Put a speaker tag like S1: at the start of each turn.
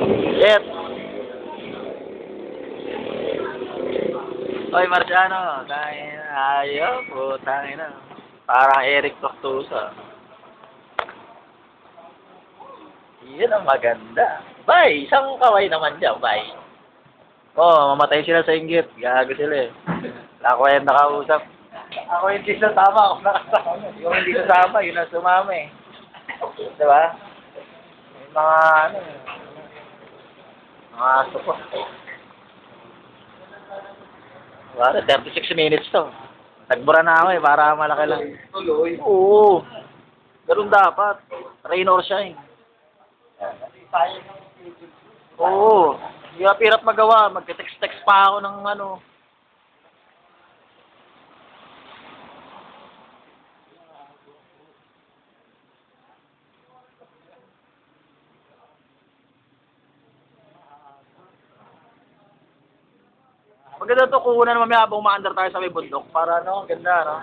S1: Shit! Oy, Marciano, tangin na, ayaw po, tangin na. Parang Eric Toctusa. Yun ang maganda. Bay, isang kaway naman dyan, bay. Oh, mamatay sila sa inggit. Gago sila eh. Wala ko yung nakausap. Ako hindi sasama, ako nakasama. Yung hindi sasama, yun ang sumama eh. Diba? May mga ano eh. Mga support eh. Wala, 36 minutes to. Nagbura na ako eh, para malaki lang.
S2: Tuloy.
S1: Oo. Ganun dapat. Rain or shine. Oo. Hindi ka pirap magawa. Magte-text-text pa ako ng ano. Maganda to kukunan mamaya habang umaandar tayo sa may bundok. Para ano, ganda no?